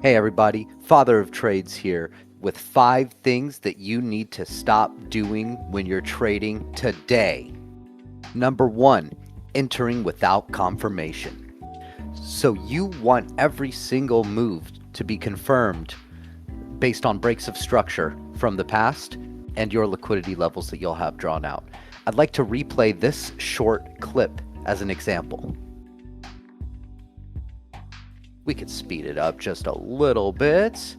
Hey everybody, Father of Trades here with 5 things that you need to stop doing when you're trading today. Number 1, entering without confirmation. So you want every single move to be confirmed based on breaks of structure from the past and your liquidity levels that you'll have drawn out. I'd like to replay this short clip as an example. We could speed it up just a little bit.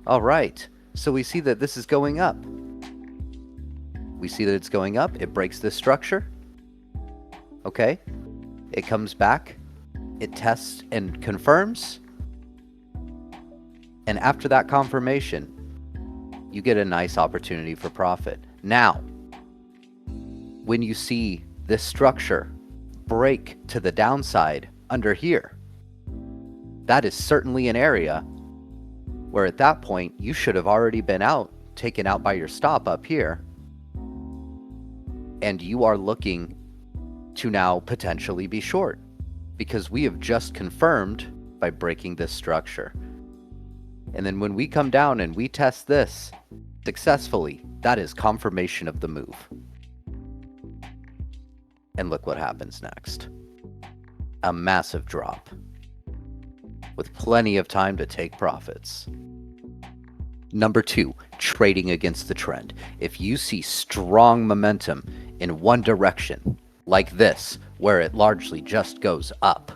All right, so we see that this is going up. We see that it's going up. It breaks this structure. Okay, it comes back. It tests and confirms. And after that confirmation, you get a nice opportunity for profit. Now, when you see this structure break to the downside under here, that is certainly an area where at that point you should have already been out, taken out by your stop up here, and you are looking to now potentially be short because we have just confirmed by breaking this structure. And then when we come down and we test this successfully, that is confirmation of the move. And look what happens next. A massive drop, with plenty of time to take profits. Number 2, trading against the trend. If you see strong momentum in one direction, like this, where it largely just goes up,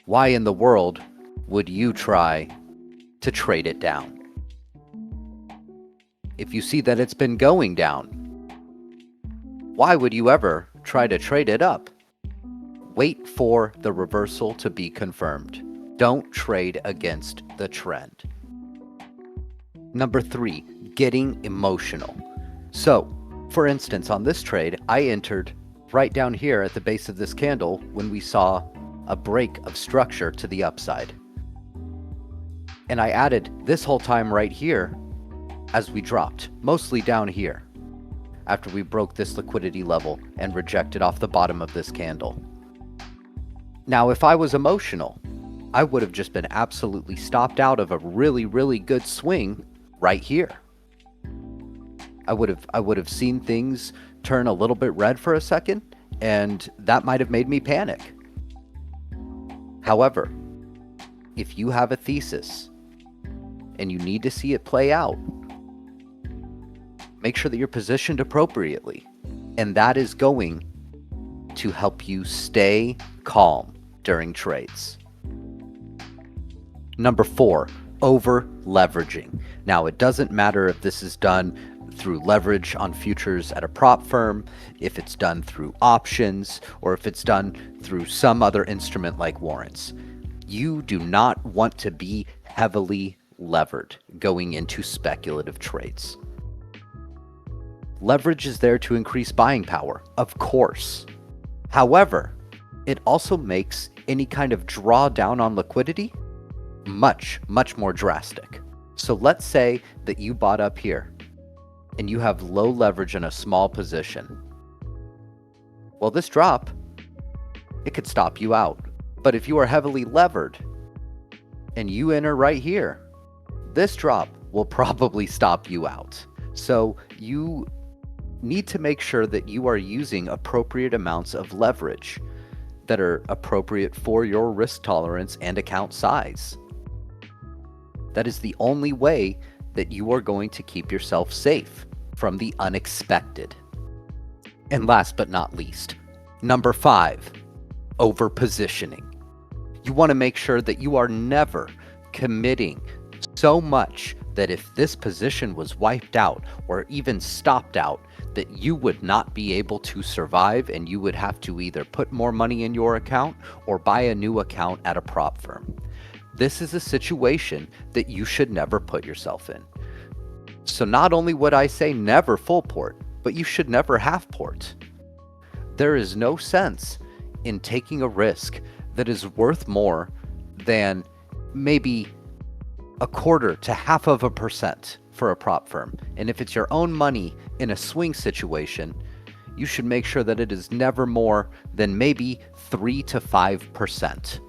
why in the world would you try to trade it down? If you see that it's been going down, why would you ever try to trade it up? Wait for the reversal to be confirmed. Don't trade against the trend. Number 3, getting emotional. So, for instance, on this trade, I entered right down here at the base of this candle when we saw a break of structure to the upside. And I added this whole time right here as we dropped, mostly down here, after we broke this liquidity level and rejected off the bottom of this candle. Now, if I was emotional, I would have just been absolutely stopped out of a really, really good swing right here. I would have seen things turn a little bit red for a second, and that might have made me panic. However, if you have a thesis and you need to see it play out, make sure that you're positioned appropriately, and that is going to help you stay calm during trades. Number 4, over leveraging. Now, it doesn't matter if this is done through leverage on futures at a prop firm, if it's done through options, or if it's done through some other instrument like warrants. You do not want to be heavily levered going into speculative trades. Leverage is there to increase buying power, of course. However, it also makes any kind of drawdown on liquidity much more drastic. So let's say that you bought up here and you have low leverage in a small position. Well, this drop, it could stop you out. But if you are heavily levered and you enter right here, this drop will probably stop you out. So you need to make sure that you are using appropriate amounts of leverage that are appropriate for your risk tolerance and account size. That is the only way that you are going to keep yourself safe from the unexpected. And last but not least, number 5, over positioning. You want to make sure that you are never committing so much that if this position was wiped out or even stopped out, that you would not be able to survive and you would have to either put more money in your account or buy a new account at a prop firm. This is a situation that you should never put yourself in. So not only would I say never full port, but you should never half port. There is no sense in taking a risk that is worth more than maybe 1/4 to 0.5% for a prop firm. And if it's your own money in a swing situation, you should make sure that it is never more than maybe 3 to 5%.